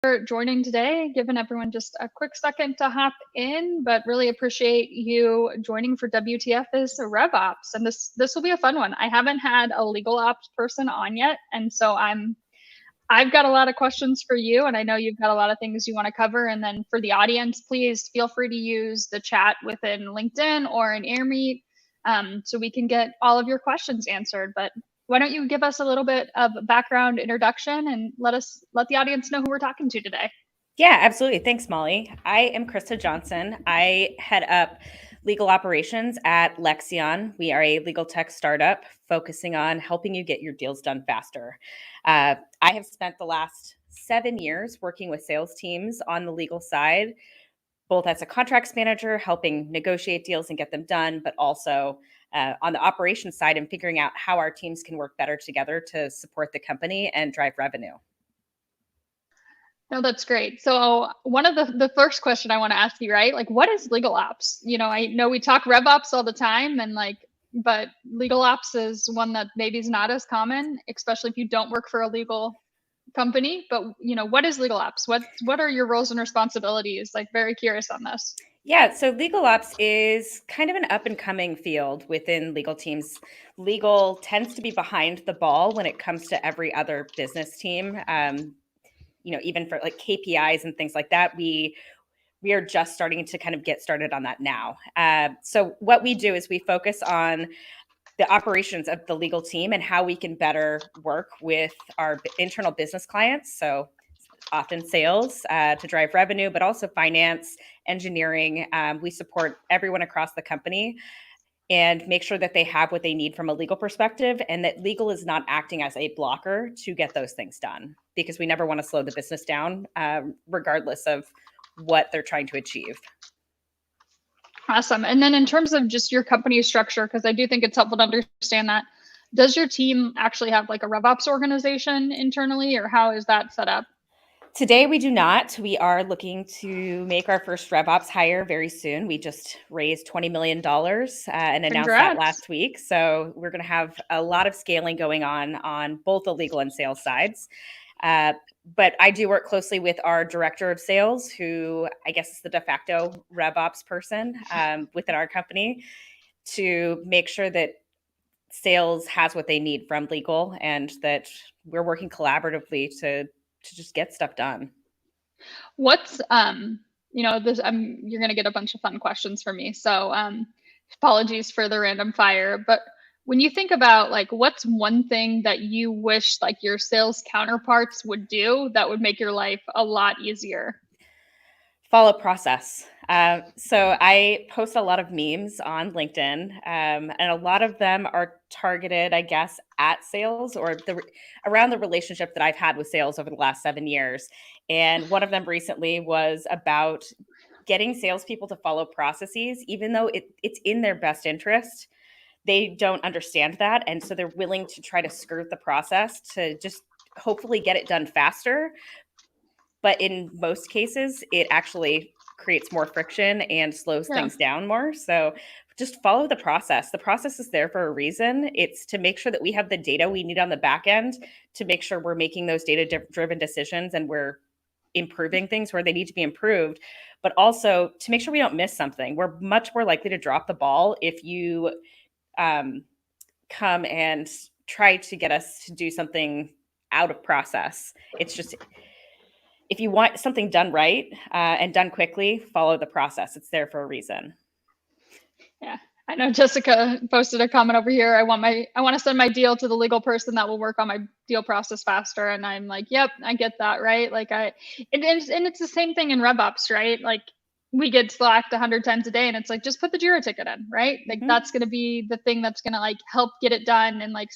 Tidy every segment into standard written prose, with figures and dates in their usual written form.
for joining today, giving everyone just a quick second to hop in, but really appreciate you joining for WTF is RevOps. And this will be a fun one. I haven't had a legal ops person on yet, and so I've got a lot of questions for you, and I know you've got a lot of things you want to cover. And then for the audience, please feel free to use the chat within LinkedIn or in AirMeet, so we can get all of your questions answered. But why don't you give us a little bit of background introduction and let the audience know who we're talking to today? Yeah, absolutely. Thanks, Molly. I am Krista Johnson. I head up legal operations at Lexion. We are a legal tech startup focusing on helping you get your deals done faster. I have spent the last 7 years working with sales teams on the legal side, both as a contracts manager, helping negotiate deals and get them done, but also on the operations side and figuring out how our teams can work better together to support the company and drive revenue. No, that's great. So one of the first question I want to ask you, right? Like, what is legal ops? I know we talk RevOps all the time, and but legal ops is one that maybe is not as common, especially if you don't work for a legal company. But what is legal ops? What are your roles and responsibilities? Like, very curious on this. Yeah, so legal ops is kind of an up and coming field within legal teams. Legal tends to be behind the ball when it comes to every other business team. Even for like KPIs and things like that, we are just starting to kind of get started on that now. So what we do is we focus on the operations of the legal team and how we can better work with our internal business clients. So often sales to drive revenue, but also finance, engineering. We support everyone across the company and make sure that they have what they need from a legal perspective, and that legal is not acting as a blocker to get those things done, because we never want to slow the business down, regardless of what they're trying to achieve. Awesome. And then in terms of just your company structure, because I do think it's helpful to understand that, does your team actually have like a RevOps organization internally, or how is that set up? Today, we do not. We are looking to make our first RevOps hire very soon. We just raised $20 million and announced that last week. So we're going to have a lot of scaling going on both the legal and sales sides. But I do work closely with our director of sales, who I guess is the de facto RevOps person within our company, to make sure that sales has what they need from legal and that we're working collaboratively to just get stuff done. What's this you're going to get a bunch of fun questions from me, so apologies for the random fire, but when you think about like what's one thing that you wish like your sales counterparts would do that would make your life a lot easier? Follow process. So I post a lot of memes on LinkedIn, and a lot of them are targeted, I guess, at sales or around the relationship that I've had with sales over the last 7 years. And one of them recently was about getting salespeople to follow processes, even though it's in their best interest. They don't understand that, and so they're willing to try to skirt the process to just hopefully get it done faster. But in most cases, it actually creates more friction and slows things down more. So just follow the process. The process is there for a reason. It's to make sure that we have the data we need on the back end to make sure we're making those data-driven decisions and we're improving things where they need to be improved, but also to make sure we don't miss something. We're much more likely to drop the ball if you come and try to get us to do something out of process. It's just, if you want something done right and done quickly, follow the process. It's there for a reason. Yeah, I know Jessica posted a comment over here. I want to send my deal to the legal person that will work on my deal process faster. And I'm like, yep, I get that, right? Like and it's the same thing in RevOps, right? Like we get slacked 100 times a day, and it's like, just put the Jira ticket in, right? Like that's going to be the thing that's going to like help get it done. And like,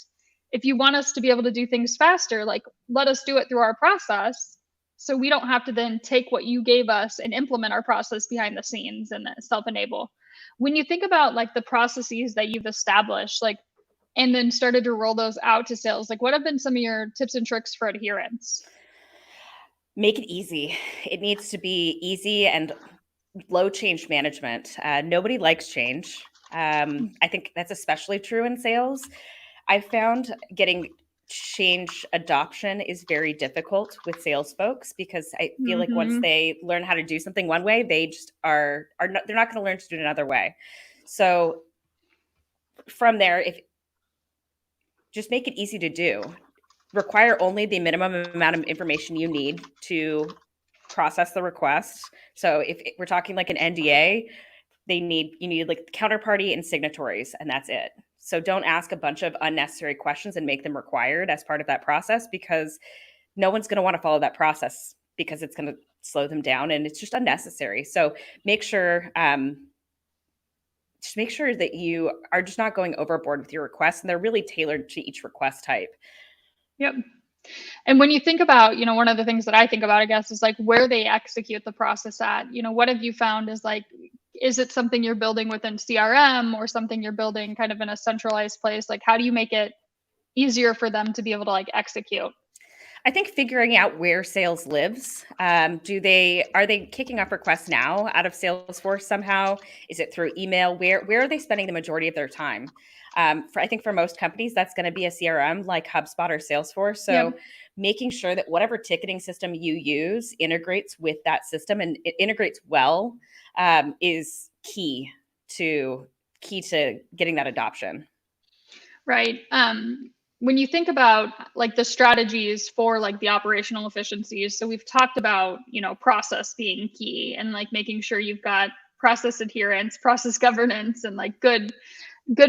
if you want us to be able to do things faster, like let us do it through our process. So we don't have to then take what you gave us and implement our process behind the scenes and self-enable. When you think about like the processes that you've established, like, and then started to roll those out to sales, like what have been some of your tips and tricks for adherence? Make it easy. It needs to be easy and low change management. Nobody likes change. I think that's especially true in sales. I found getting change adoption is very difficult with sales folks, because I feel like once Mm-hmm. they learn how to do something one way, they just are not, they're not going to learn to do it another way. So from there, if just make it easy to do, require only the minimum amount of information you need to process the request. So if we're talking like an NDA, you need like the counterparty and signatories, and that's it. So don't ask a bunch of unnecessary questions and make them required as part of that process, because no one's going to want to follow that process, because it's going to slow them down and it's just unnecessary. So make sure just make sure that you are just not going overboard with your requests, and they're really tailored to each request type. Yep. And when you think about, one of the things that I think about, I guess, is like where they execute the process at. What have you found is like, is it something you're building within CRM or something you're building kind of in a centralized place? Like, how do you make it easier for them to be able to like execute? I think figuring out where sales lives. Are they kicking off requests now out of Salesforce somehow? Is it through email? Where are they spending the majority of their time? I think for most companies, that's going to be a CRM like HubSpot or Salesforce. So Yep. making sure that whatever ticketing system you use integrates with that system, and it integrates well, is to getting that adoption. Right. When you think about like the strategies for like the operational efficiencies, so we've talked about, process being key and like making sure you've got process adherence, process governance, and like good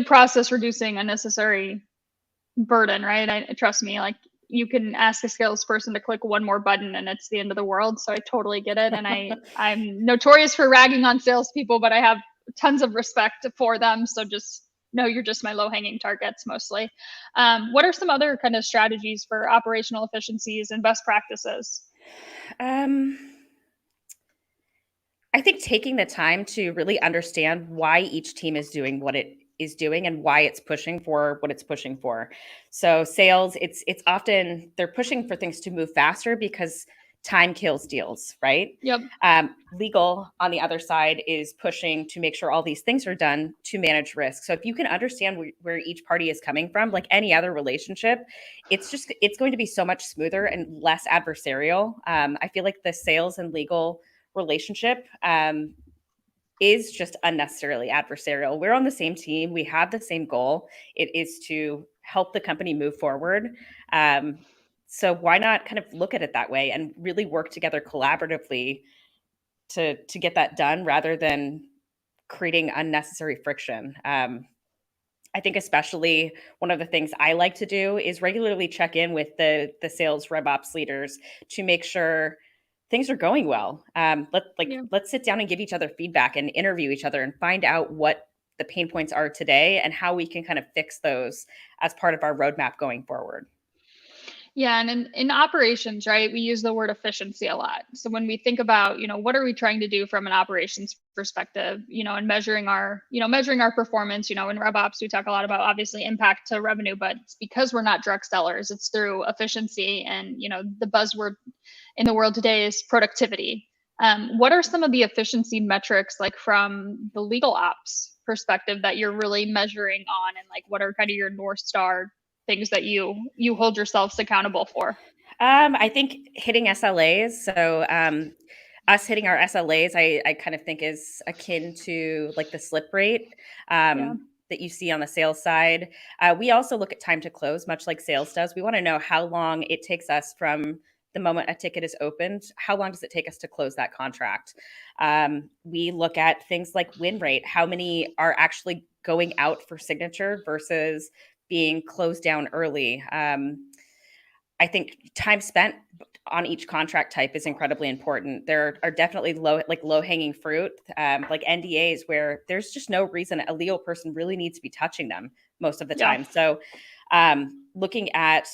process reducing unnecessary burden, right? Trust me, like you can ask a salesperson to click one more button and it's the end of the world. So I totally get it. And I'm notorious for ragging on salespeople, but I have tons of respect for them. So just know you're just my low hanging targets mostly. What are some other kind of strategies for operational efficiencies and best practices? I think taking the time to really understand why each team is doing what it is doing and why it's pushing for what it's pushing for. So sales, it's often they're pushing for things to move faster because time kills deals, right? Yep. Legal, on the other side, is pushing to make sure all these things are done to manage risk. So if you can understand where each party is coming from, like any other relationship, it's going to be so much smoother and less adversarial. I feel like the sales and legal relationship is just unnecessarily adversarial. We're on the same team. We have the same goal. It is to help the company move forward. So why not kind of look at it that way and really work together collaboratively to get that done, rather than creating unnecessary friction. I think especially one of the things I like to do is regularly check in with the sales RevOps leaders to make sure things are going well. Let's sit down and give each other feedback and interview each other and find out what the pain points are today and how we can kind of fix those as part of our roadmap going forward. Yeah, and in operations, right, we use the word efficiency a lot. So when we think about, what are we trying to do from an operations perspective, and measuring our performance, in RevOps, we talk a lot about obviously impact to revenue, but it's because we're not direct sellers, it's through efficiency. And, the buzzword in the world today is productivity. What are some of the efficiency metrics, like from the legal ops perspective, that you're really measuring on, and like what are kind of your North Star things that you hold yourselves accountable for? I think hitting SLAs. So us hitting our SLAs, I kind of think is akin to like the slip rate Yeah. that you see on the sales side. We also look at time to close, much like sales does. We want to know how long it takes us from the moment a ticket is opened. How long does it take us to close that contract? We look at things like win rate. How many are actually going out for signature versus being closed down early? I think time spent on each contract type is incredibly important. There are definitely low hanging fruit, like NDAs, where there's just no reason a legal person really needs to be touching them most of the Yeah. time. So looking at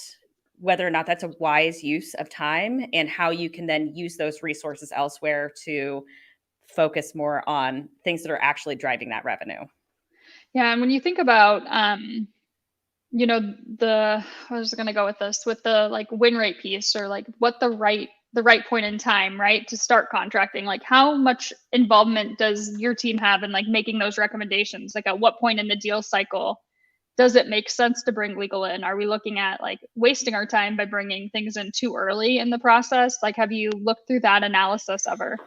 whether or not that's a wise use of time and how you can then use those resources elsewhere to focus more on things that are actually driving that revenue. Yeah. And when you think about, I was going to go with this, with the like win rate piece, or like what the right point in time, right, to start contracting, like how much involvement does your team have in like making those recommendations? Like at what point in the deal cycle does it make sense to bring legal in? Are we looking at like wasting our time by bringing things in too early in the process? Like, have you looked through that analysis ever?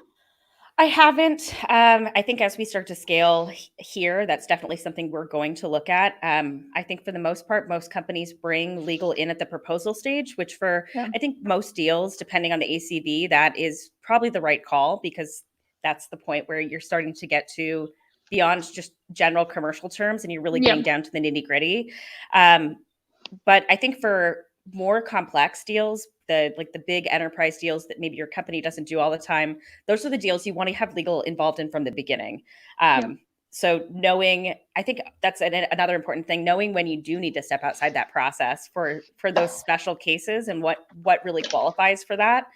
I haven't. I think as we start to scale here, that's definitely something we're going to look at. I think for the most part, most companies bring legal in at the proposal stage, which for, Yeah. I think most deals, depending on the ACV, that is probably the right call, because that's the point where you're starting to get to beyond just general commercial terms and you're really Yeah. getting down to the nitty gritty. But I think for more complex deals, the big enterprise deals that maybe your company doesn't do all the time, those are the deals you want to have legal involved in from the beginning. Yeah. So knowing, I think that's another important thing, knowing when you do need to step outside that process for those special cases and what really qualifies for that,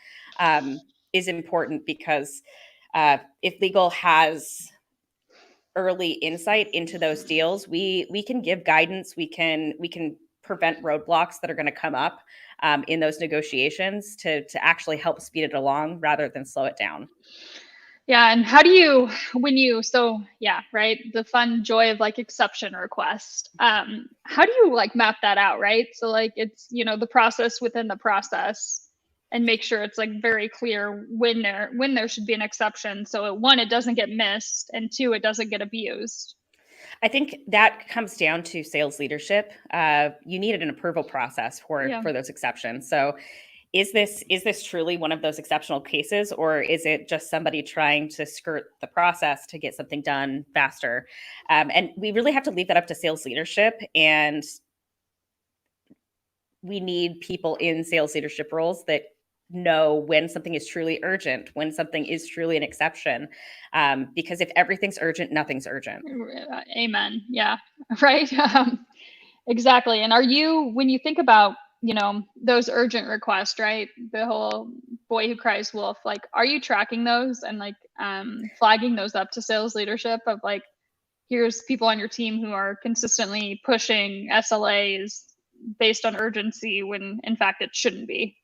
is important, because if legal has early insight into those deals, we can give guidance, we can prevent roadblocks that are going to come up in those negotiations to actually help speed it along rather than slow it down. Yeah. And how do you, so yeah, right. The fun joy of like exception request. How do you like map that out? Right. So like it's, the process within the process, and make sure it's like very clear when there should be an exception. So one, it doesn't get missed, and two, it doesn't get abused. I think that comes down to sales leadership. You need an approval process for Yeah. those exceptions. So is this truly one of those exceptional cases, or is it just somebody trying to skirt the process to get something done faster? And we really have to leave that up to sales leadership, and we need people in sales leadership roles that know when something is truly urgent, when something is truly an exception. Because if everything's urgent, nothing's urgent. Amen. Yeah. Right. Exactly. And when you think about, those urgent requests, right? The whole boy who cries wolf, like, are you tracking those and like flagging those up to sales leadership of like, here's people on your team who are consistently pushing SLAs based on urgency when in fact it shouldn't be?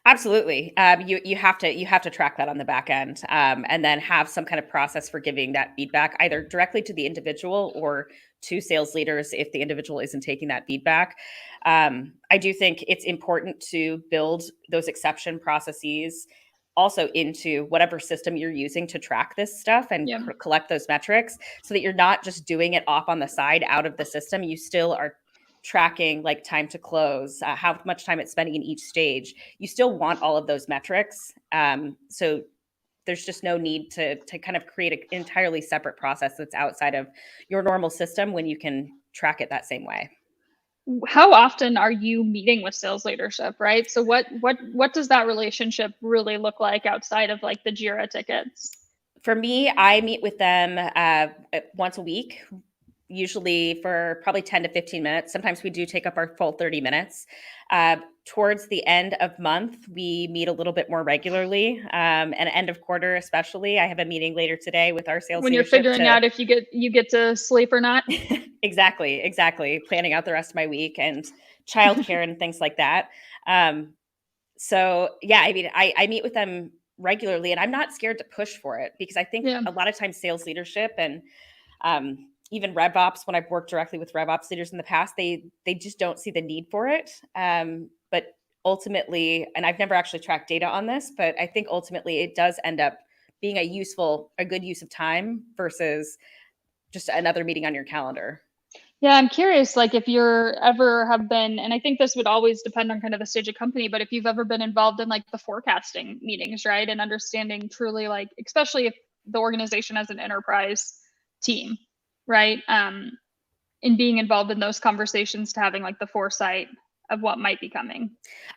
Absolutely. You have to track that on the back end, and then have some kind of process for giving that feedback either directly to the individual or to sales leaders if the individual isn't taking that feedback. I do think it's important to build those exception processes also into whatever system you're using to track this stuff and Yeah. collect those metrics, so that you're not just doing it off on the side out of the system. You still are tracking like time to close, how much time it's spending in each stage. You still want all of those metrics. So there's just no need to kind of create an entirely separate process that's outside of your normal system when you can track it that same way. How often are you meeting with sales leadership, right? So what does that relationship really look like outside of like the Jira tickets? For me, I meet with them once a week, usually for probably 10 to 15 minutes. Sometimes we do take up our full 30 minutes. Towards the end of month, we meet a little bit more regularly, and end of quarter especially. I have a meeting later today with our sales When you're leadership figuring out if you get to sleep or not. exactly, planning out the rest of my week and childcare and things like that. So yeah, I mean, I meet with them regularly, and I'm not scared to push for it, because I think Yeah. a lot of times sales leadership and even RevOps, when I've worked directly with RevOps leaders in the past, they just don't see the need for it. But ultimately, and I've never actually tracked data on this, but I think ultimately it does end up being a good use of time versus just another meeting on your calendar. Yeah, I'm curious, like if you're ever have been, and I think this would always depend on kind of the stage of company, but if you've ever been involved in like the forecasting meetings, right? And understanding truly like, especially if the organization has an enterprise team, right? In being involved in those conversations to having like the foresight of what might be coming.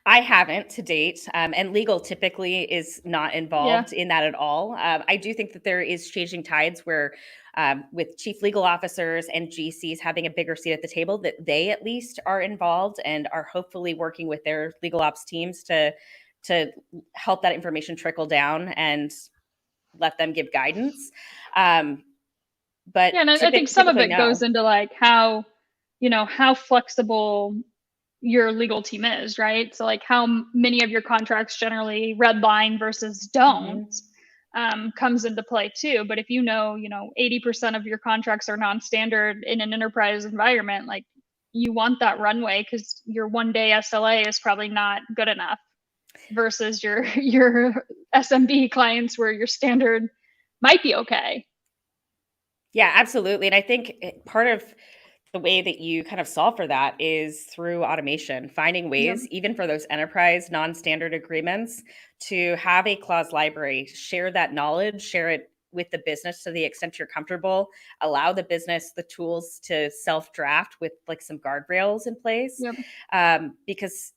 I haven't to date, and legal typically is not Yeah. involved in that at all. I do think that there is changing tides where, with chief legal officers and GCs having a bigger seat at the table, that they at least are involved and are hopefully working with their legal ops teams to help that information trickle down and let them give guidance. But Yeah, and I think some of typically, it goes no. into like how flexible your legal team is, right? So like how many of your contracts generally red line versus don't Mhm. comes into play too. But if 80% of your contracts are non-standard in an enterprise environment, like you want that runway because your 1-day SLA is probably not good enough versus your SMB clients where your standard might be okay. Yeah, absolutely. And I think part of the way that you kind of solve for that is through automation, finding Yep. ways, even for those enterprise non-standard agreements, to have a clause library, share that knowledge, share it with the business to the extent you're comfortable, allow the business the tools to self-draft with like some guardrails in place. Yep. Because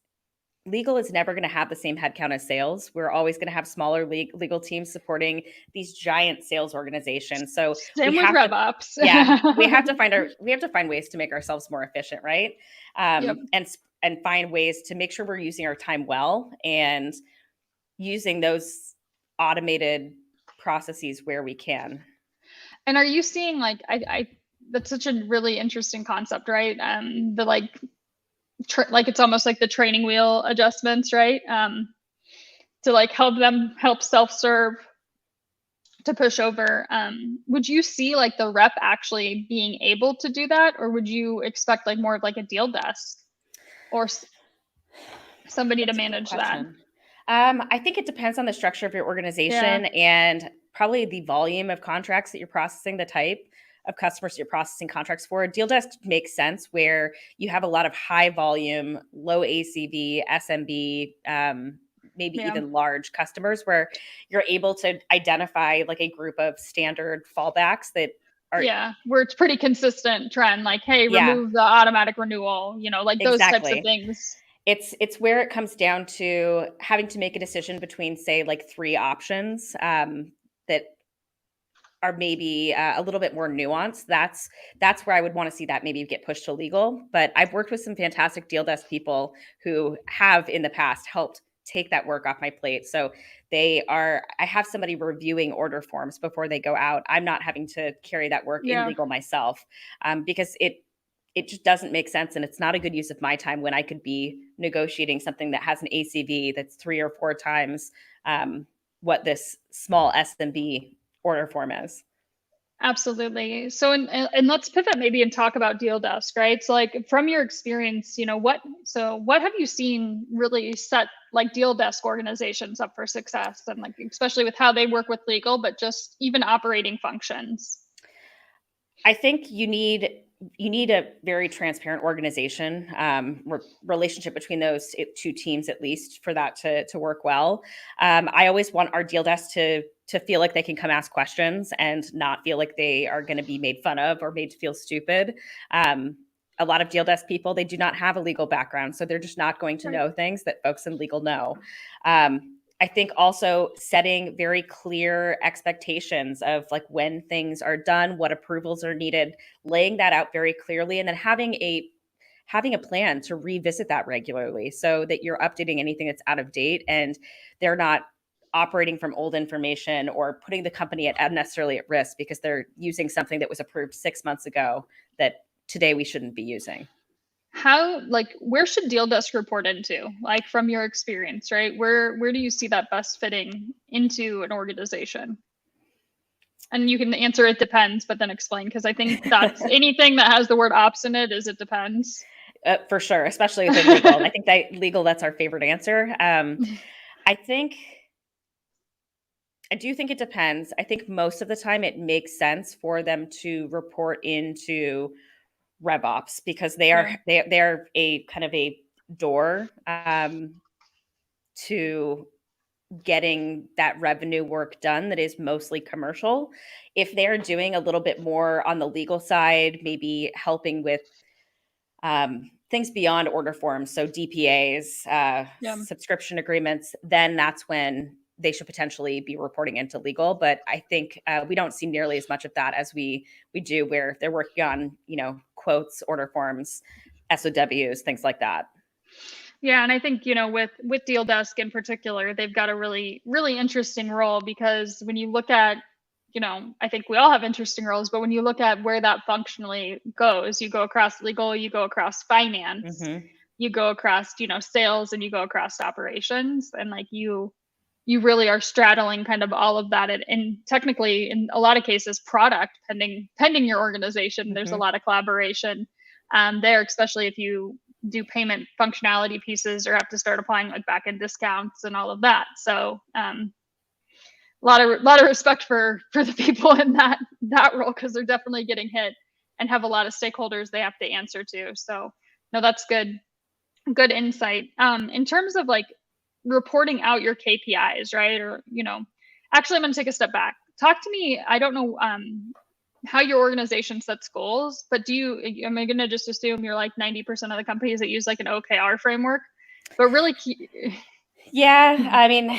legal is never going to have the same headcount as sales. We're always going to have smaller legal teams supporting these giant sales organizations. So Same we with have to, RevOps. yeah, we have to find ways to make ourselves more efficient, right? Yep. And find ways to make sure we're using our time well and using those automated processes where we can. And are you seeing like I that's such a really interesting concept, right? The like like it's almost like the training wheel adjustments, right? To like help self-serve to push over. Would you see like the rep actually being able to do that, or would you expect like more of like a deal desk or somebody to manage that? I think it depends on the structure of your organization and probably the volume of contracts that you're processing, the type of customers you're processing contracts for. Deal desk makes sense where you have a lot of high volume, low ACV, SMB, maybe even large customers where you're able to identify like a group of standard fallbacks that are where it's pretty consistent trend, like, hey, remove the automatic renewal, like those types of things. It's where it comes down to having to make a decision between, say, like 3 options that are maybe a little bit more nuanced. That's where I would want to see that maybe get pushed to legal. But I've worked with some fantastic deal desk people who have in the past helped take that work off my plate. So I have somebody reviewing order forms before they go out. I'm not having to carry that work in legal myself because it just doesn't make sense. And it's not a good use of my time when I could be negotiating something that has an ACV that's 3 or 4 times what this small SMB order form is. Absolutely. So, and let's pivot maybe and talk about deal desk, right? So like from your experience, what have you seen really set like deal desk organizations up for success, and like, especially with how they work with legal, but just even operating functions? I think you need a very transparent organization, relationship between those 2 teams, at least for that to work well. I always want our deal desk to feel like they can come ask questions and not feel like they are going to be made fun of or made to feel stupid. A lot of deal desk people, they do not have a legal background, so they're just not going to know things that folks in legal know. I think also setting very clear expectations of like when things are done, what approvals are needed, laying that out very clearly, and then having a plan to revisit that regularly so that you're updating anything that's out of date and they're not operating from old information or putting the company at unnecessarily at risk because they're using something that was approved 6 months ago that today we shouldn't be using. Where should deal desk report into, like from your experience, right? Where do you see that best fitting into an organization? And you can answer it depends, but then explain, because I think that's anything that has the word ops in it it depends. For sure, especially within legal. I think that legal, that's our favorite answer. I do think it depends. I think most of the time it makes sense for them to report into RevOps because they're a kind of a door to getting that revenue work done that is mostly commercial. If they're doing a little bit more on the legal side, maybe helping with things beyond order forms, so DPAs, subscription agreements, then that's when they should potentially be reporting into legal. But I think we don't see nearly as much of that as we do where they're working on, quotes, order forms, SOWs, things like that. Yeah, and I think, with Deal Desk in particular, they've got a really, really interesting role because when you look at, I think we all have interesting roles, but when you look at where that functionally goes, you go across legal, you go across finance, you go across, sales, and you go across operations, and like you really are straddling kind of all of that. And technically, in a lot of cases, product pending your organization, there's a lot of collaboration. there, especially if you do payment functionality pieces or have to start applying like back-end discounts and all of that. So a lot of respect for the people in that role, because they're definitely getting hit and have a lot of stakeholders they have to answer to. So no, that's good insight. In terms of like reporting out your KPIs, right? Or, actually, I'm going to take a step back. Talk to me. I don't know how your organization sets goals, but am I going to just assume you're like 90% of the companies that use like an OKR framework, but really Yeah, I mean,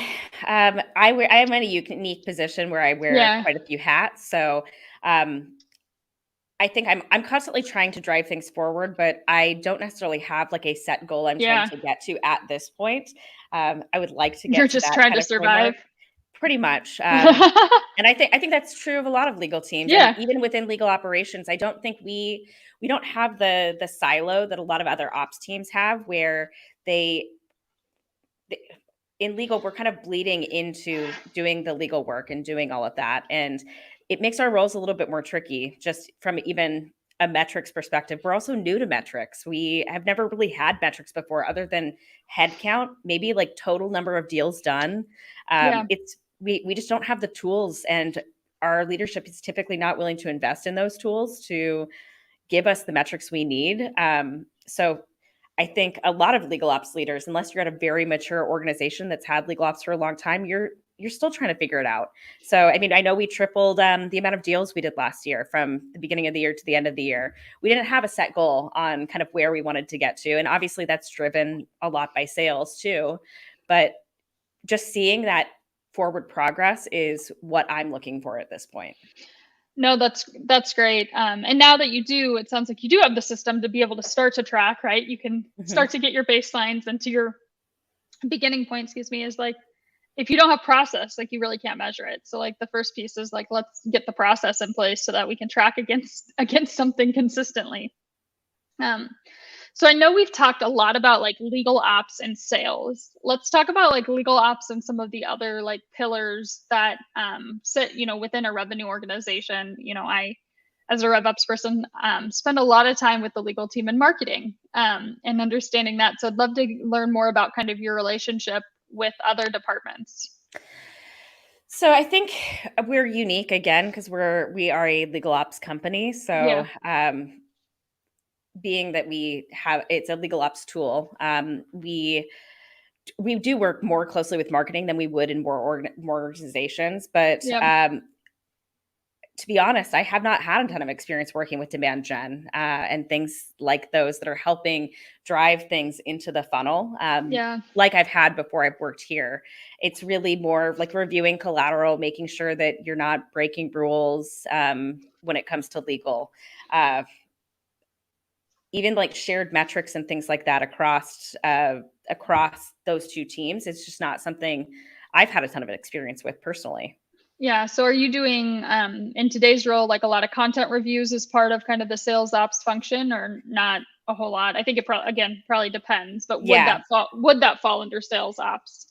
I am in a unique position where I wear quite a few hats. So I think I'm constantly trying to drive things forward, but I don't necessarily have like a set goal I'm trying to get to at this point. I would like to get You're to just that trying kind to of survive. framework, pretty much. And I think that's true of a lot of legal teams. Yeah. And even within legal operations, I don't think we don't have the silo that a lot of other ops teams have, where in legal, we're kind of bleeding into doing the legal work and doing all of that. And it makes our roles a little bit more tricky, just from even a metrics perspective. We're also new to metrics. We have never really had metrics before, other than headcount, maybe like total number of deals done. We just don't have the tools, and our leadership is typically not willing to invest in those tools to give us the metrics we need. So I think a lot of legal ops leaders, unless you're at a very mature organization that's had legal ops for a long time, you're still trying to figure it out. So, I mean, I know we tripled the amount of deals we did last year from the beginning of the year to the end of the year. We didn't have a set goal on kind of where we wanted to get to. And obviously that's driven a lot by sales too. But just seeing that forward progress is what I'm looking for at this point. No, that's great. And now that you do, it sounds like you do have the system to be able to start to track, right? You can start to get your baselines, and to your beginning point, is like, if you don't have process, like you really can't measure it. So like the first piece is like, let's get the process in place so that we can track against something consistently. So I know we've talked a lot about like legal ops and sales. Let's talk about like legal ops and some of the other like pillars that sit, within a revenue organization. I, as a RevOps person, spend a lot of time with the legal team and marketing and understanding that. So I'd love to learn more about kind of your relationship with other departments. So I think we're unique again because we are a legal ops company. So being that it's a legal ops tool, we do work more closely with marketing than we would in more organizations. But to be honest, I have not had a ton of experience working with demand gen and things like those that are helping drive things into the funnel. Like I've had before I've worked here. It's really more like reviewing collateral, making sure that you're not breaking rules when it comes to legal. Even like shared metrics and things like that across those two teams. It's just not something I've had a ton of experience with personally. Yeah. So are you doing in today's role, like a lot of content reviews as part of kind of the sales ops function, or not a whole lot? I think it probably depends, but would that fall under sales ops?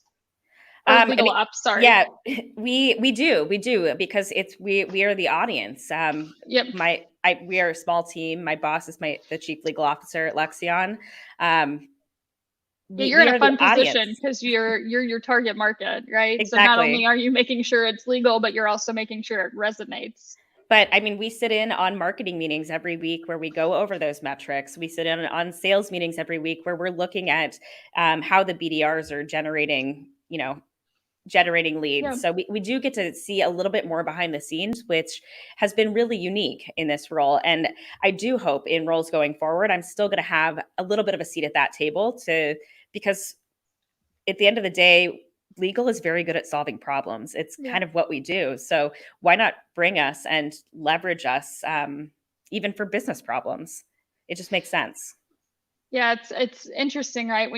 Or legal ops, sorry. Yeah, we do because we are the audience. We are a small team. My boss is the chief legal officer at Lexion. You're in a fun position because you're your target market, right? Exactly. So not only are you making sure it's legal, but you're also making sure it resonates. But I mean, we sit in on marketing meetings every week where we go over those metrics. We sit in on sales meetings every week where we're looking at how the BDRs are generating leads. So we do get to see a little bit more behind the scenes, which has been really unique in this role. And I do hope in roles going forward, I'm still going to have a little bit of a seat at that table because at the end of the day, legal is very good at solving problems. It's kind of what we do. So why not bring us and leverage us even for business problems? It just makes sense. Yeah, it's interesting, right?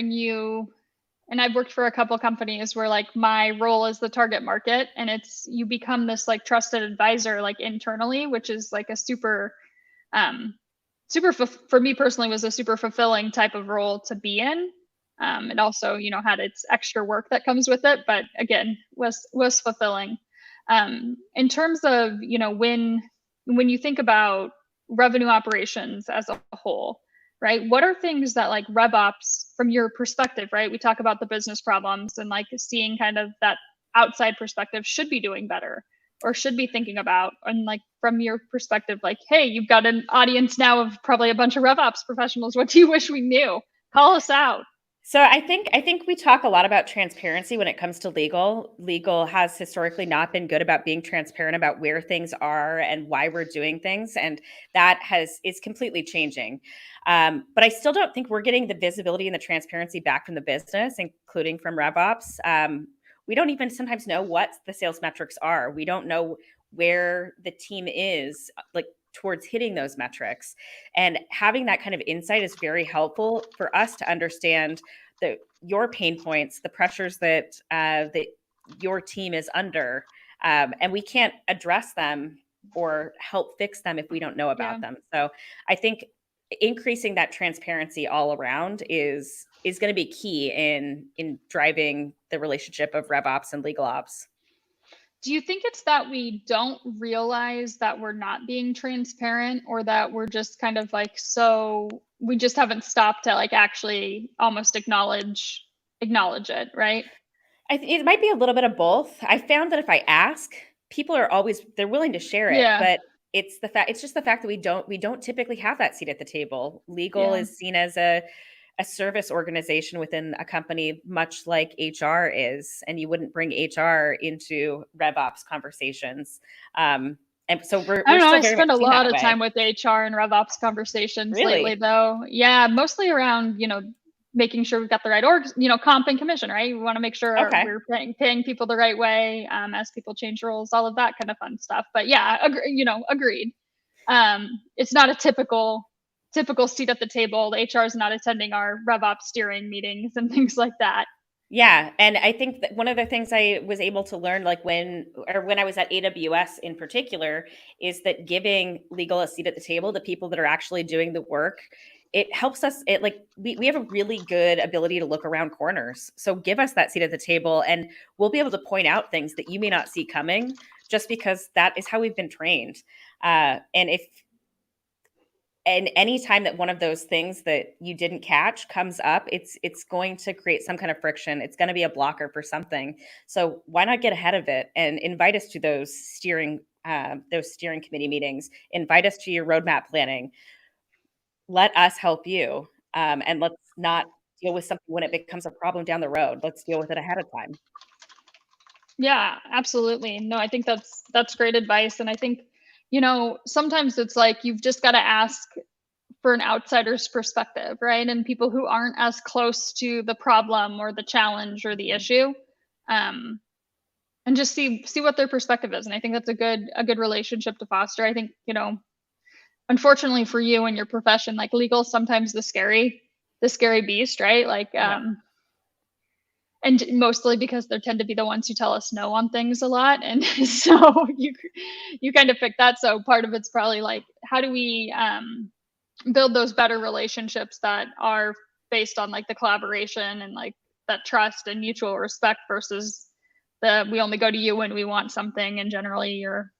And I've worked for a couple companies where like my role is the target market, and you become this like trusted advisor like internally, which is like a super for me personally was a super fulfilling type of role to be in. It also, had its extra work that comes with it, but again, was fulfilling. In terms of, when you think about revenue operations as a whole, right? What are things that like RevOps from your perspective, right? We talk about the business problems and like seeing kind of that outside perspective should be doing better or should be thinking about. And like from your perspective, like, hey, you've got an audience now of probably a bunch of RevOps professionals. What do you wish we knew? Call us out. So I think we talk a lot about transparency when it comes to legal. Legal has historically not been good about being transparent about where things are and why we're doing things, and that is completely changing. But I still don't think we're getting the visibility and the transparency back from the business, including from RevOps. We don't even sometimes know what the sales metrics are. We don't know where the team is, like towards hitting those metrics. And having that kind of insight is very helpful for us to understand your pain points, the pressures that your team is under, and we can't address them or help fix them if we don't know about them. So I think increasing that transparency all around is going to be key in driving the relationship of RevOps and legal ops. Do you think it's that we don't realize that we're not being transparent, or that we're just kind of like, so we just haven't stopped to like actually almost acknowledge it, right? It might be a little bit of both. I found that if I ask, people are they're willing to share it, but it's just the fact that we don't typically have that seat at the table. Legal is seen as a service organization within a company, much like HR is, and you wouldn't bring HR into RevOps conversations. And so we're I don't know. still I very spend much a seen lot that of way. time with HR and RevOps conversations Really? lately, though. Yeah, mostly around, making sure we've got the right comp and commission, right? We want to make sure we're paying people the right way, as people change roles, all of that kind of fun stuff. But yeah, agreed. It's not a typical seat at the table. The HR is not attending our RevOps steering meetings and things like that. Yeah, and I think that one of the things I was able to learn, like when I was at AWS in particular, is that giving legal a seat at the table, the people that are actually doing the work, it helps us. It like we have a really good ability to look around corners. So give us that seat at the table, and we'll be able to point out things that you may not see coming, just because that is how we've been trained. And any time that one of those things that you didn't catch comes up, it's going to create some kind of friction. It's going to be a blocker for something. So why not get ahead of it and invite us to those steering committee meetings? Invite us to your roadmap planning. Let us help you, and let's not deal with something when it becomes a problem down the road. Let's deal with it ahead of time. Yeah, absolutely. No, I think that's great advice. And I think, sometimes it's like you've just got to ask for an outsider's perspective, right? And people who aren't as close to the problem or the challenge or the issue, and just see what their perspective is. And I think that's a good relationship to foster. I think, unfortunately for you and your profession, like legal is sometimes the scary beast, right? Like, and mostly because they tend to be the ones who tell us no on things a lot. And so you kind of pick that. So part of it's probably like, how do we build those better relationships that are based on like the collaboration and like that trust and mutual respect versus we only go to you when we want something, and generally you're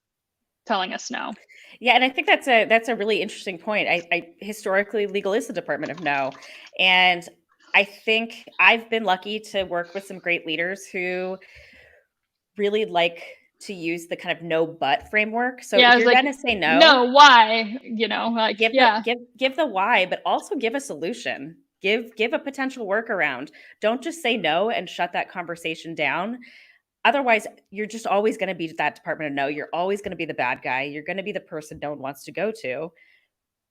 telling us no. Yeah, and I think that's a really interesting point. I historically, legal is the department of no, and I think I've been lucky to work with some great leaders who really like to use the kind of no but framework. So if you're gonna say no, why? Like give the why, but also give a solution. Give a potential workaround. Don't just say no and shut that conversation down. Otherwise, you're just always going to be that department of no. You're always going to be the bad guy. You're going to be the person no one wants to go to.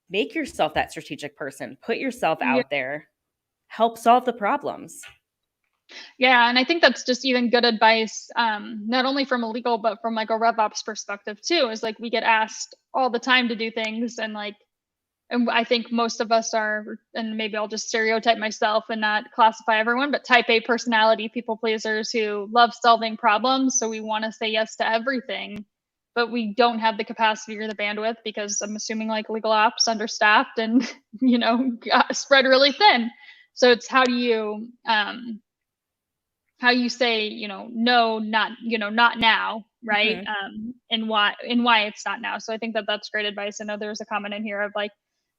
Make yourself that strategic person. Put yourself out there. Help solve the problems. Yeah, and I think that's just even good advice, not only from a legal, but from like a RevOps perspective too, is like we get asked all the time to do things, and I think most of us are, and maybe I'll just stereotype myself and not classify everyone, but type A personality people pleasers who love solving problems. So we want to say yes to everything, but we don't have the capacity or the bandwidth, because I'm assuming like legal ops understaffed and, spread really thin. So it's how you say, no, not now, right? Mm-hmm. And why it's not now. So I think that's great advice. I know there's a comment in here of like,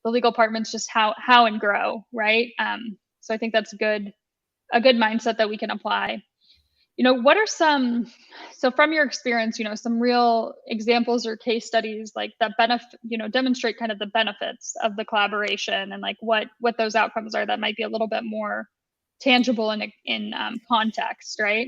the legal departments just how and grow, right? So I think that's a good mindset that we can apply. What are some, so from your experience, some real examples or case studies like that demonstrate kind of the benefits of the collaboration and like what those outcomes are that might be a little bit more tangible in context, right?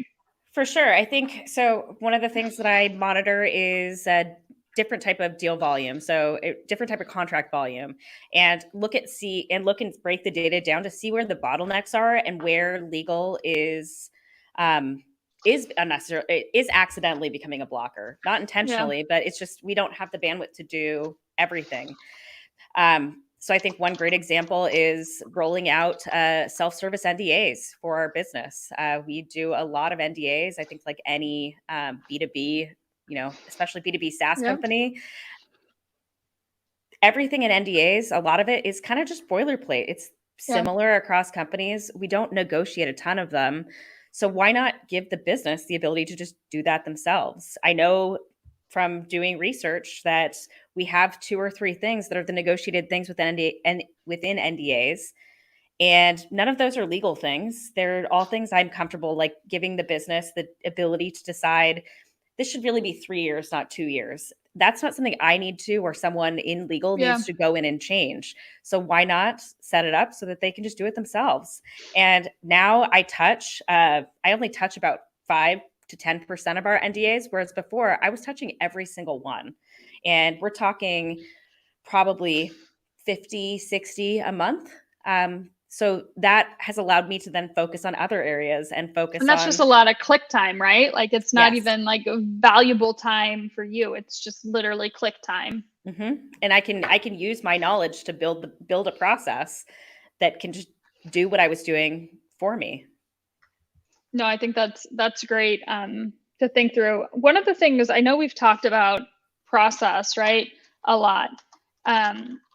For sure. I think so. One of the things that I monitor is a different type of deal volume. So a different type of contract volume, and look and break the data down to see where the bottlenecks are and where legal is unnecessary, is accidentally becoming a blocker, not intentionally, but it's just, we don't have the bandwidth to do everything. So I think one great example is rolling out self-service NDAs for our business. We do a lot of NDAs. I think like any B2B, especially B2B SaaS company, everything in NDAs, a lot of it is kind of just boilerplate. It's similar across companies. We don't negotiate a ton of them. So why not give the business the ability to just do that themselves? I know from doing research that we have 2 or 3 things that are the negotiated things within NDAs, and none of those are legal things. They're all things I'm comfortable like giving the business the ability to decide this should really be 3 years, not 2 years. That's not something I need to, or someone in legal needs to go in and change. So why not set it up so that they can just do it themselves? And now I only touch about 5 to 10% of our NDAs, whereas before I was touching every single one. And we're talking probably 50, 60 a month. So that has allowed me to then focus on other areas and focus on. And that's just a lot of click time, right? Like it's not even like a valuable time for you. It's just literally click time. Mm-hmm. And I can use my knowledge to build a process that can just do what I was doing for me. No, I think that's great to think through. One of the things I know we've talked about process, right, a lot.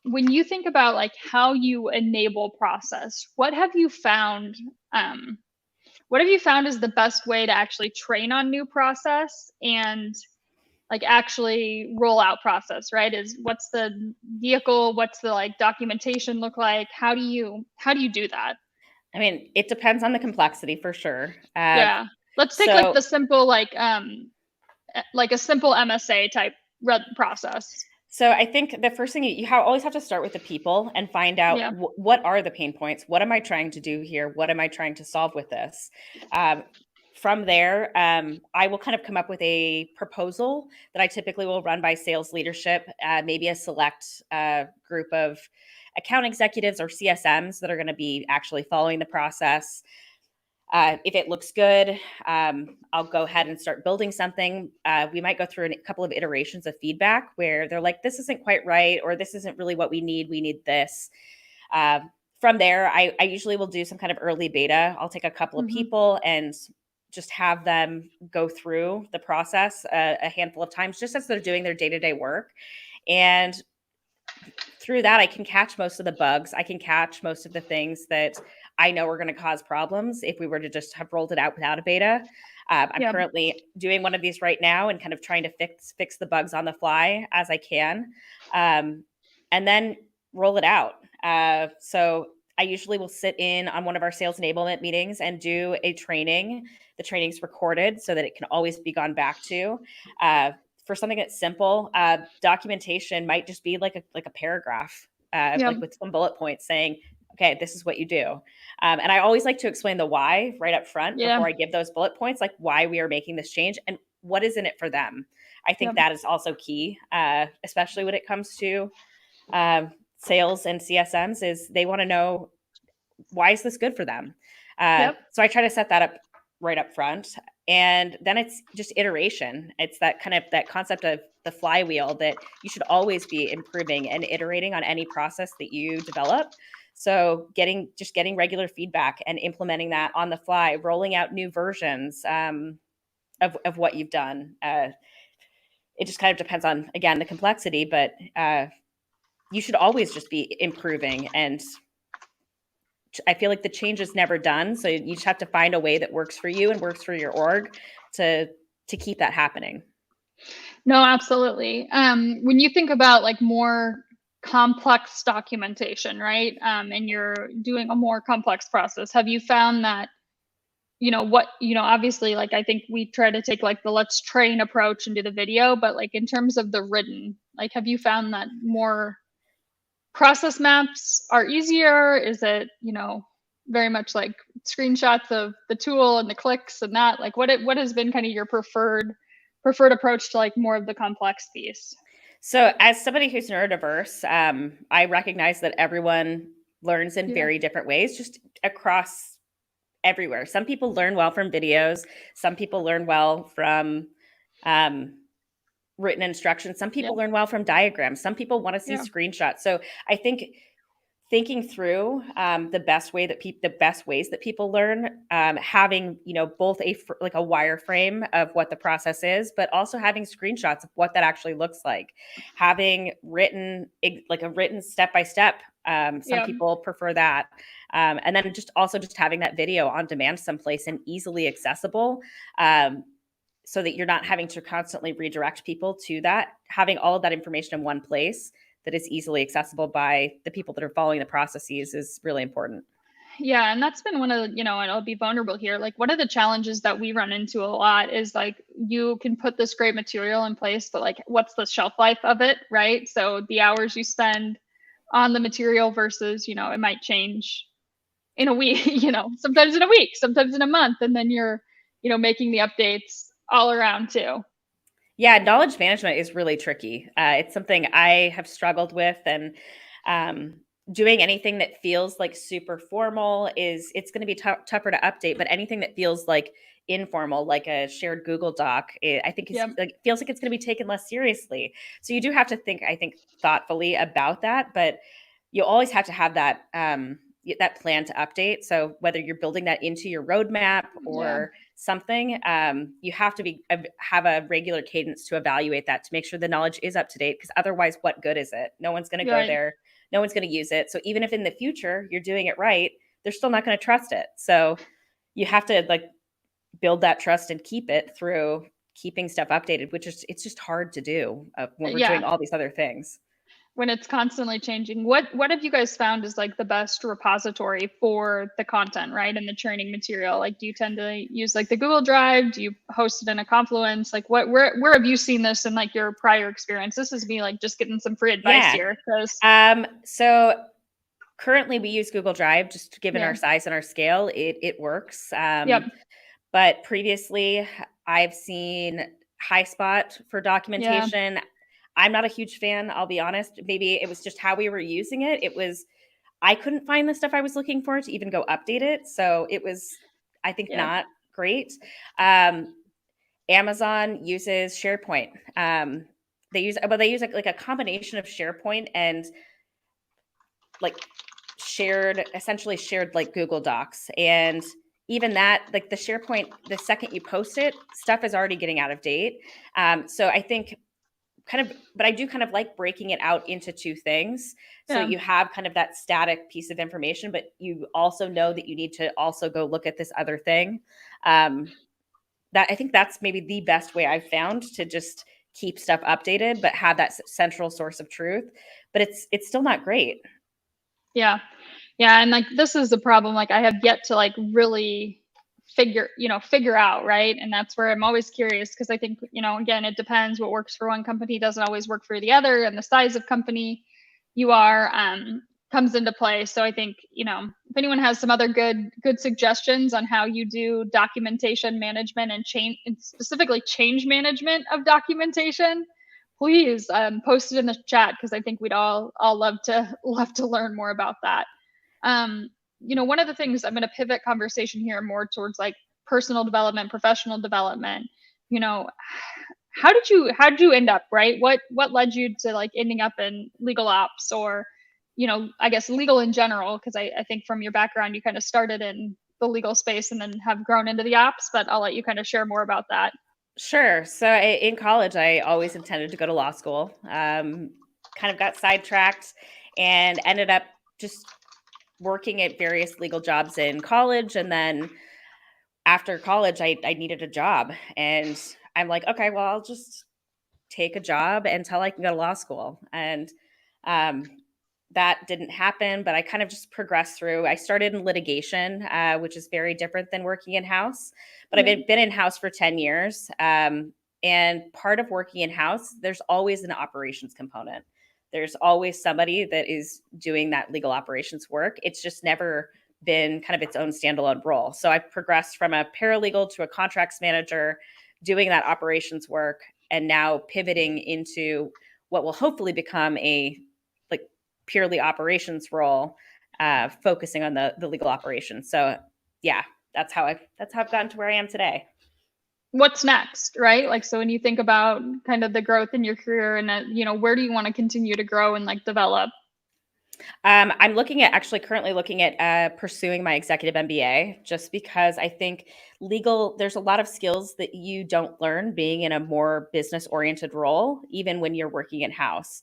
When you think about like how you enable process, what have you found? What have you found is the best way to actually train on new process and like actually roll out process, right? What's the vehicle? What's the like documentation look like? How do you do that? I mean, it depends on the complexity for sure. Let's take like the simple like a simple MSA type process. So I think the first thing you always have to start with the people and find out what are the pain points? What am I trying to do here? What am I trying to solve with this? From there, I will kind of come up with a proposal that I typically will run by sales leadership, maybe a select group of account executives or CSMs that are going to be actually following the process. If it looks good, I'll go ahead and start building something. We might go through a couple of iterations of feedback where they're like, this isn't quite right, or this isn't really what we need. We need this. From there, I usually will do some kind of early beta. I'll take a couple of people and just have them go through the process a handful of times, just as they're doing their day-to-day work. And through that, I can catch most of the bugs. I can catch most of the things that I know are going to cause problems if we were to just have rolled it out without a beta. I'm currently doing one of these right now and kind of trying to fix the bugs on the fly as I can, and then roll it out. So I usually will sit in on one of our sales enablement meetings and do a training. The training's recorded so that it can always be gone back to. For something that's simple, documentation might just be like a paragraph, like with some bullet points saying, okay, this is what you do. And I always like to explain the why right up front before I give those bullet points, like why we are making this change and what is in it for them. I think that is also key, especially when it comes to sales and CSMs, is they want to know, why is this good for them? So I try to set that up right up front. And then it's just iteration. It's that concept of the flywheel, that you should always be improving and iterating on any process that you develop. So getting regular feedback and implementing that on the fly, rolling out new versions of what you've done. It just kind of depends on, again, the complexity, but you should always just be improving. And I feel like the change is never done. So you just have to find a way that works for you and works for your org to keep that happening. No, absolutely. When you think about like more complex documentation, right? And you're doing a more complex process. Have you found that, obviously, like, I think we try to take like the let's train approach and do the video, but like in terms of the written, like, have you found that more process maps are easier? Is it, very much like screenshots of the tool and the clicks and that? Like, what has been kind of your preferred approach to like more of the complex piece? So, as somebody who's neurodiverse, I recognize that everyone learns in Yeah. very different ways, just across everywhere. Some people learn well from videos. Some people learn well from um, written instructions. Some Yeah. people learn well from diagrams. Some people want to see Yeah. screenshots. So, I think thinking through the best ways that people learn, having both like a wireframe of what the process is, but also having screenshots of what that actually looks like, having like a written step by step. Some Yeah. people prefer that, and then just having that video on demand someplace and easily accessible. So that you're not having to constantly redirect people to that, having all of that information in one place that is easily accessible by the people that are following the processes is really important. Yeah, and that's been one of the, and I'll be vulnerable here. Like, one of the challenges that we run into a lot is like, you can put this great material in place, but like, what's the shelf life of it, right? So the hours you spend on the material versus, it might change in a week, sometimes in a week, sometimes in a month, and then you're, making the updates all around too. Yeah, knowledge management is really tricky. It's something I have struggled with, and um, doing anything that feels like super formal it's going to be tougher to update. But anything that feels like informal, like a shared Google Doc, I think Yeah. feels like it's going to be taken less seriously. So you do have to think, I think, thoughtfully about that, but you always have to have that plan to update. So whether you're building that into your roadmap Yeah. or something, you have to have a regular cadence to evaluate that to make sure the knowledge is up to date. Because otherwise, what good is it? No one's going to go Right. there. No one's going to use it. So even if in the future you're doing it right, they're still not going to trust it. So you have to like build that trust and keep it through keeping stuff updated, it's just hard to do when we're Yeah. doing all these other things. When it's constantly changing, what have you guys found is like the best repository for the content, right, and the training material? Like, do you tend to use like the Google Drive? Do you host it in a Confluence? Like, where have you seen this in like your prior experience? This is me like just getting some free advice Yeah. here, because So currently we use Google Drive, just given yeah. our size and our scale, it works. Yep. But previously I've seen HighSpot for Yeah. documentation. I'm not a huge fan, I'll be honest. Maybe it was just how we were using it. I couldn't find the stuff I was looking for to even go update it. So it was, I think, Yeah. not great. Amazon uses SharePoint. They use like a combination of SharePoint and like essentially shared like Google Docs. And even that, like the SharePoint, the second you post it, stuff is already getting out of date. So I think but I do kind of like breaking it out into two things. So Yeah. you have kind of that static piece of information, but you also know that you need to also go look at this other thing. That I think that's maybe the best way I've found to just keep stuff updated, but have that central source of truth. But it's still not great. Yeah. Yeah, and like this is the problem, like I have yet to like really figure out, right? And that's where I'm always curious, because I think, again, it depends. What works for one company doesn't always work for the other, and the size of company you are comes into play. So I think, if anyone has some other good suggestions on how you do documentation management and specifically change management of documentation, please post it in the chat, because I think we'd all love to learn more about that. um, one of the things, I'm going to pivot conversation here more towards like personal development, professional development. You know, how did you end up, right? What led you to like ending up in legal ops, or, I guess legal in general? Because I think from your background, you kind of started in the legal space and then have grown into the ops, but I'll let you kind of share more about that. Sure. So in college, I always intended to go to law school. Kind of got sidetracked and ended up just working at various legal jobs in college. And then after college, I needed a job. And I'm like, okay, well, I'll just take a job until I can go to law school. And That didn't happen, but I kind of just progressed through. I started in litigation, which is very different than working in-house, but I've been in-house for 10 years. And part of working in-house, there's always an operations component. There's always somebody that is doing that legal operations work. It's just never been kind of its own standalone role. So I've progressed from a paralegal to a contracts manager, doing that operations work, and now pivoting into what will hopefully become a purely operations role, focusing on the legal operations. So yeah, that's how I've gotten to where I am today. What's next, right? Like, so when you think about kind of the growth in your career and where do you want to continue to grow and like develop? I'm currently looking at pursuing my executive MBA, just because I think there's a lot of skills that you don't learn being in a more business oriented role, even when you're working in house.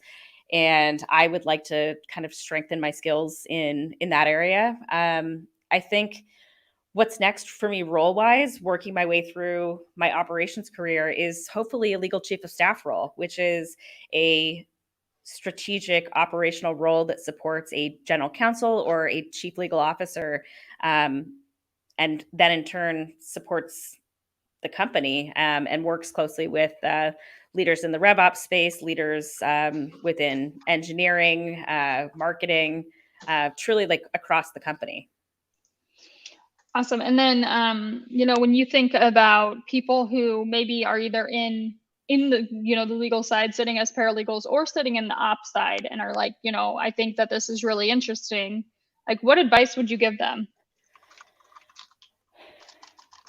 And I would like to kind of strengthen my skills in that area. I think what's next for me role-wise, working my way through my operations career, is hopefully a legal chief of staff role, which is a strategic operational role that supports a general counsel or a chief legal officer, and then in turn supports the company, and works closely with leaders in the RevOps space, leaders within engineering, marketing, truly like across the company. Awesome. And then, when you think about people who maybe are either in the, the legal side, sitting as paralegals, or sitting in the ops side and are like, I think that this is really interesting. Like, what advice would you give them?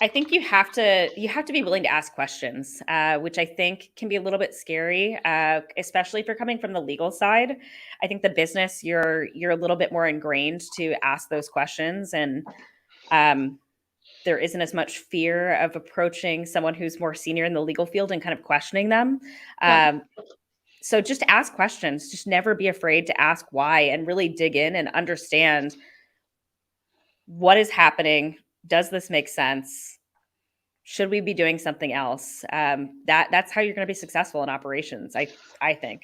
I think you have to be willing to ask questions, which I think can be a little bit scary, especially if you're coming from the legal side. I think the business, you're a little bit more ingrained to ask those questions, and there isn't as much fear of approaching someone who's more senior in the legal field and kind of questioning them. So just ask questions. Just never be afraid to ask why, and really dig in and understand what is happening. Does this make sense? Should we be doing something else? That's how you're going to be successful in operations, I think.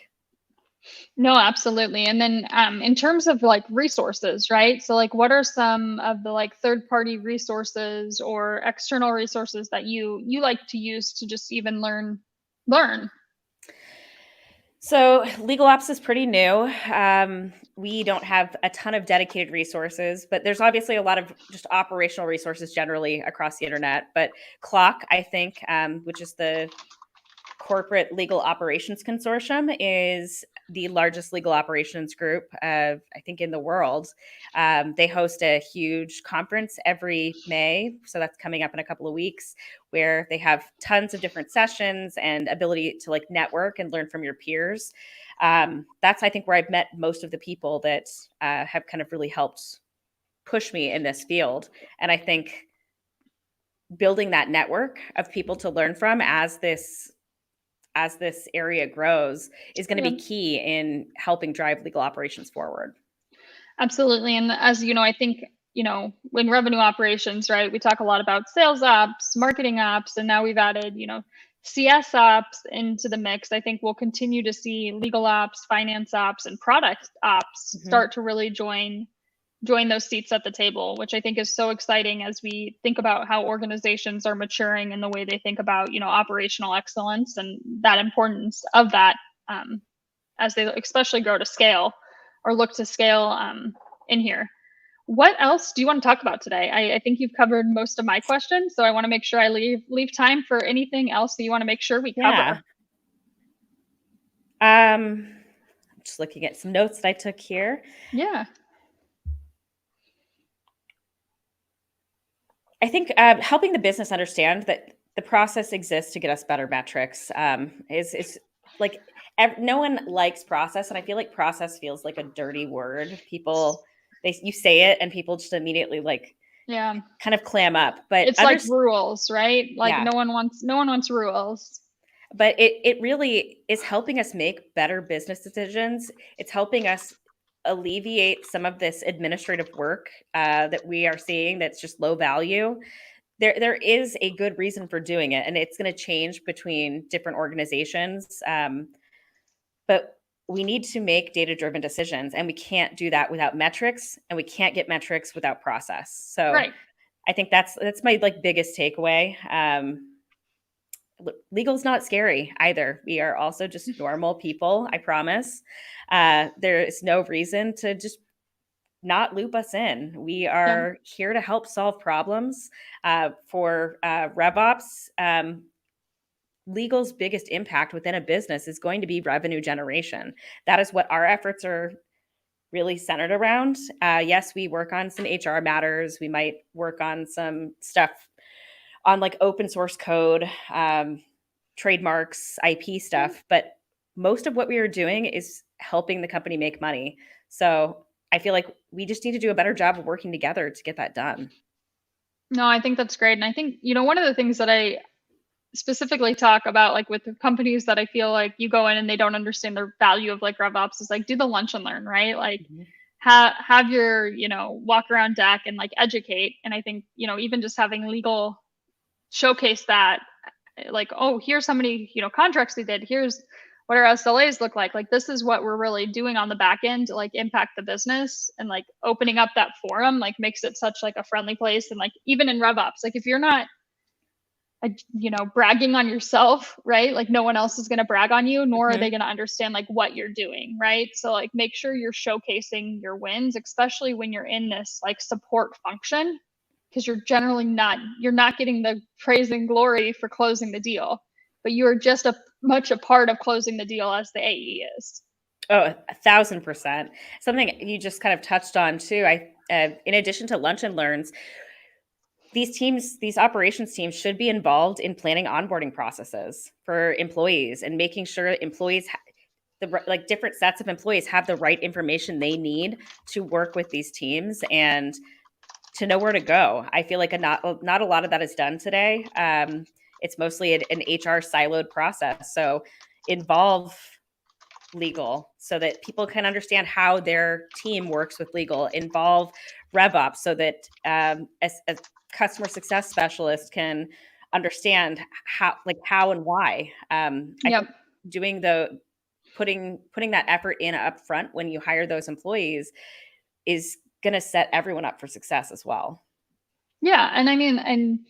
No, absolutely. And then in terms of like resources, right? So like what are some of the like third-party resources or external resources that you like to use to just even learn? So legal ops is pretty new. We don't have a ton of dedicated resources, but there's obviously a lot of just operational resources generally across the internet. But Clock, I think, which is the Corporate Legal Operations Consortium, is the largest legal operations group I think in the world. They host a huge conference every May, so that's coming up in a couple of weeks, where they have tons of different sessions and ability to like network and learn from your peers. That's, I think, where I've met most of the people that have kind of really helped push me in this field. And I think building that network of people to learn from as this area grows is going to be key in helping drive legal operations forward. Absolutely. And as you know, I think, in revenue operations, right, we talk a lot about sales ops, marketing ops, and now we've added, CS ops into the mix. I think we'll continue to see legal ops, finance ops, and product ops start to really join those seats at the table, which I think is so exciting as we think about how organizations are maturing in the way they think about, operational excellence and that importance of that as they especially grow to scale or look to scale in here. What else do you want to talk about today? I think you've covered most of my questions, so I want to make sure I leave time for anything else that you want to make sure we cover. Just looking at some notes that I took here. Yeah. I think helping the business understand that the process exists to get us better metrics is like no one likes process, and I feel like process feels like a dirty word. You say it, and people just immediately kind of clam up. But it's like rules, right? Like no one wants rules. But it really is helping us make better business decisions. It's helping us alleviate some of this administrative work that we are seeing that's just low value. There is a good reason for doing it, and it's going to change between different organizations. But we need to make data-driven decisions, and we can't do that without metrics, and we can't get metrics without process. So Right. I think that's my like biggest takeaway. Legal's not scary either. We are also just normal people, I promise. There is no reason to just not loop us in. We Yeah. are here to help solve problems. For RevOps, legal's biggest impact within a business is going to be revenue generation. That is what our efforts are really centered around. Yes, we work on some HR matters. We might work on some stuff on like open source code, trademarks, IP stuff, but most of what we are doing is helping the company make money. So I feel like we just need to do a better job of working together to get that done. No, I think that's great. And I think, one of the things that I specifically talk about, like with the companies that I feel like you go in and they don't understand the value of like RevOps, is like do the lunch and learn, right? Like Mhm. have your, walk around deck and like educate. And I think, even just having legal showcase that, like, oh, here's how many, contracts we did. Here's what our SLAs look like. Like, this is what we're really doing on the back end to like impact the business, and like opening up that forum, like makes it such like a friendly place. And like, even in RevOps, like if you're not, bragging on yourself, right? Like no one else is going to brag on you, nor are Mhm. they going to understand like what you're doing, right? So like make sure you're showcasing your wins, especially when you're in this like support function, because you're not getting the praise and glory for closing the deal, but you are just a much a part of closing the deal as the AE is. Oh, 1,000%. Something you just kind of touched on too. In addition to lunch and learns, these operations teams should be involved in planning onboarding processes for employees and making sure employees like different sets of employees have the right information they need to work with these teams and to know where to go. I feel like not a lot of that is done today. It's mostly an HR siloed process. So involve legal so that people can understand how their team works with legal. Involve RevOps so that a customer success specialist can understand how and why. I Yep. think doing the putting that effort in up front when you hire those employees is going to set everyone up for success as well. Yeah, and I mean, and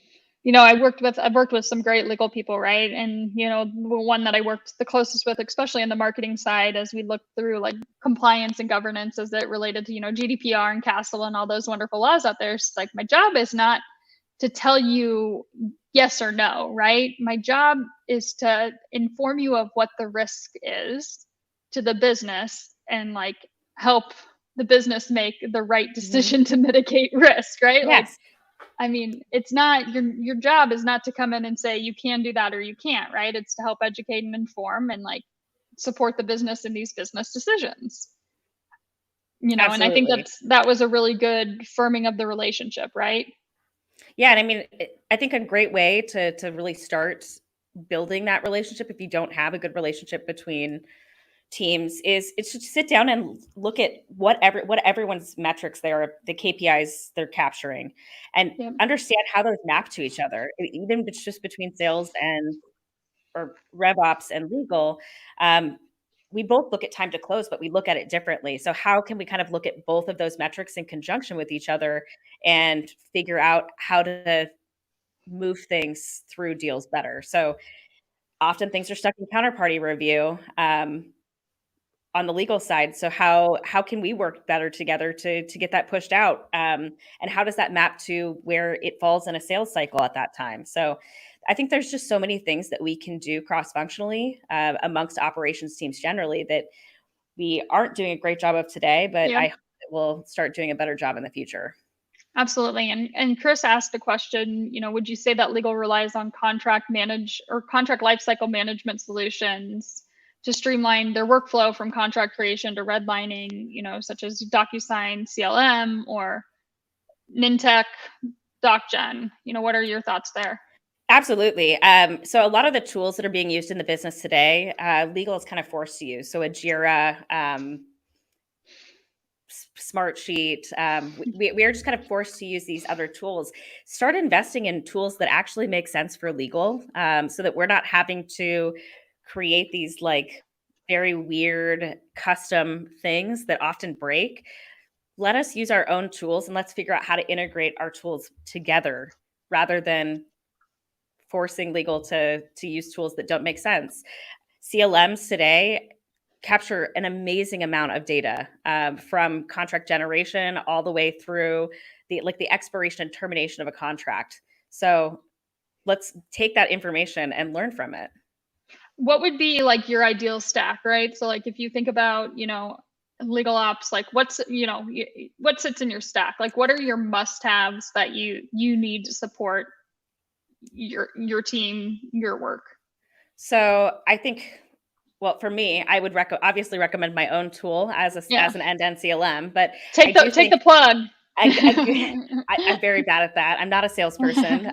I've worked with some great legal people, right? And the one that I worked the closest with, especially in the marketing side, as we looked through like compliance and governance as it related to GDPR and Castle and all those wonderful laws out there. It's like my job is not to tell you yes or no, right? My job is to inform you of what the risk is to the business and like help the business make the right Mhm. decision to mitigate risk, right? Like, Yes, I mean, it's not your job is not to come in and say you can do that or you can't, right? It's to help educate and inform and like support the business in these business decisions. And I think absolutely. that was a really good firming of the relationship, right? Yeah, and I mean, I think a great way to really start building that relationship if you don't have a good relationship between teams is it's to sit down and look at what everyone's metrics the KPIs they're capturing, and Yeah. understand how those map to each other, even if it's just between sales and or RevOps and legal. Um, we both look at time to close, but we look at it differently. So how can we kind of look at both of those metrics in conjunction with each other and figure out how to move things through deals better? So often things are stuck in counterparty review. On the legal side, so how can we work better together to get that pushed out, and how does that map to where it falls in a sales cycle at that time? So I think there's just so many things that we can do cross functionally, amongst operations teams generally, that we aren't doing a great job of today, but Yeah. I hope that we'll start doing a better job in the future. Absolutely. And Chris asked the question, would you say that legal relies on contract lifecycle management solutions to streamline their workflow from contract creation to redlining, such as DocuSign, CLM, or Nintech, DocGen? What are your thoughts there? Absolutely. So a lot of the tools that are being used in the business today, legal is kind of forced to use. So a Jira, smart sheet, we are just kind of forced to use these other tools. Start investing in tools that actually make sense for legal, so that we're not having to create these like very weird custom things that often break. Let us use our own tools and let's figure out how to integrate our tools together rather than forcing legal to use tools that don't make sense. CLMs today capture an amazing amount of data, from contract generation all the way through the expiration and termination of a contract. So let's take that information and learn from it. What would be like your ideal stack, right? So like if you think about, legal ops, like what sits in your stack? Like what are your must-haves that you need to support your team, your work? So I think, well, for me, I would obviously recommend my own tool as an end-to-end CLM, but take the plug. I'm very bad at that. I'm not a salesperson.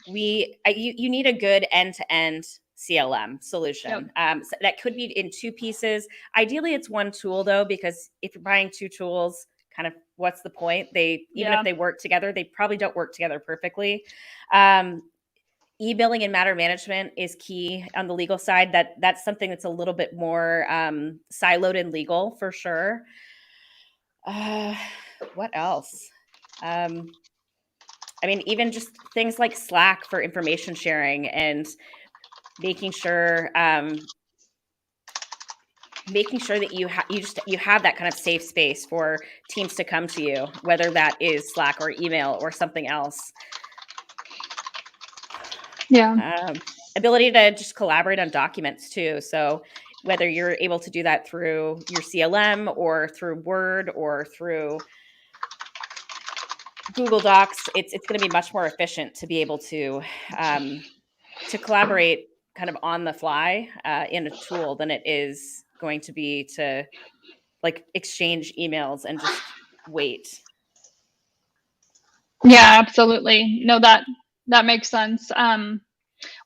You need a good end-to-end CLM solution. Yep. So that could be in two pieces. Ideally, it's one tool though, because if you're buying two tools, kind of what's the point? Even if they work together, they probably don't work together perfectly. E-billing and matter management is key on the legal side. That's something that's a little bit more siloed in legal for sure. What else? Even just things like Slack for information sharing and making sure that you have that kind of safe space for teams to come to you, whether that is Slack or email or something else. Yeah. Ability to just collaborate on documents too. So whether you're able to do that through your CLM or through Word or through Google Docs, it's going to be much more efficient to be able to collaborate kind of on the fly in a tool than it is going to be to like exchange emails and just wait. Yeah, absolutely. No, that makes sense.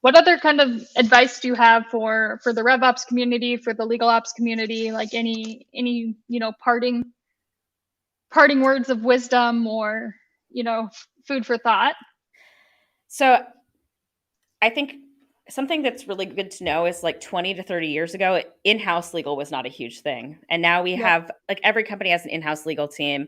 What other kind of advice do you have for the RevOps community, for the legal ops community? Like any parting words of wisdom or food for thought? So I think something that's really good to know is like 20 to 30 years ago, in-house legal was not a huge thing. And now we have, like, every company has an in-house legal team.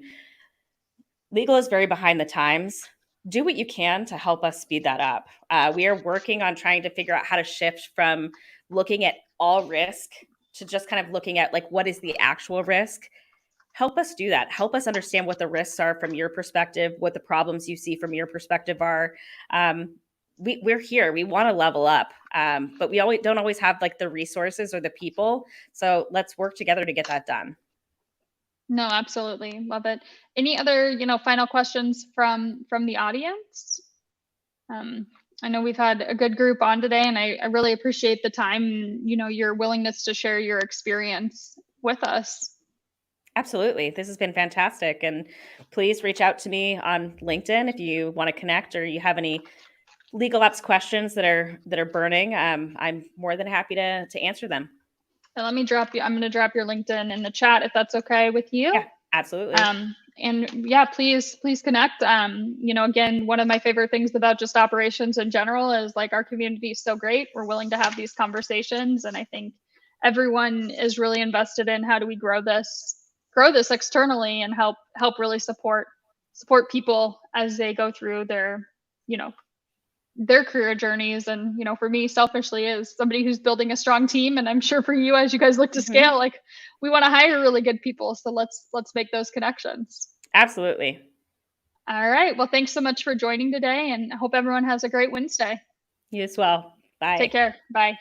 Legal is very behind the times. Do what you can to help us speed that up. We are working on trying to figure out how to shift from looking at all risk to just kind of looking at like, what is the actual risk? Help us do that. Help us understand what the risks are from your perspective, what the problems you see from your perspective are. We're here. We want to level up, but we don't always have like the resources or the people. So let's work together to get that done. No, absolutely. Love it. Any other, final questions from the audience? I know we've had a good group on today, and I really appreciate the time, your willingness to share your experience with us. Absolutely. This has been fantastic. And please reach out to me on LinkedIn if you want to connect or you have any legal ops questions that are burning. I'm more than happy to answer them. And I'm going to drop your LinkedIn in the chat if that's okay with you. Yeah, absolutely. And yeah, please connect. Again, one of my favorite things about just operations in general is like our community is so great. We're willing to have these conversations. And I think everyone is really invested in how do we grow this externally and help really support people as they go through their career journeys. And for me, selfishly, as somebody who's building a strong team, and I'm sure for you as you guys look to scale, like we want to hire really good people, so let's make those connections. Absolutely. All right, well, thanks so much for joining today, and I hope everyone has a great Wednesday. You as well. Bye. Take care. Bye.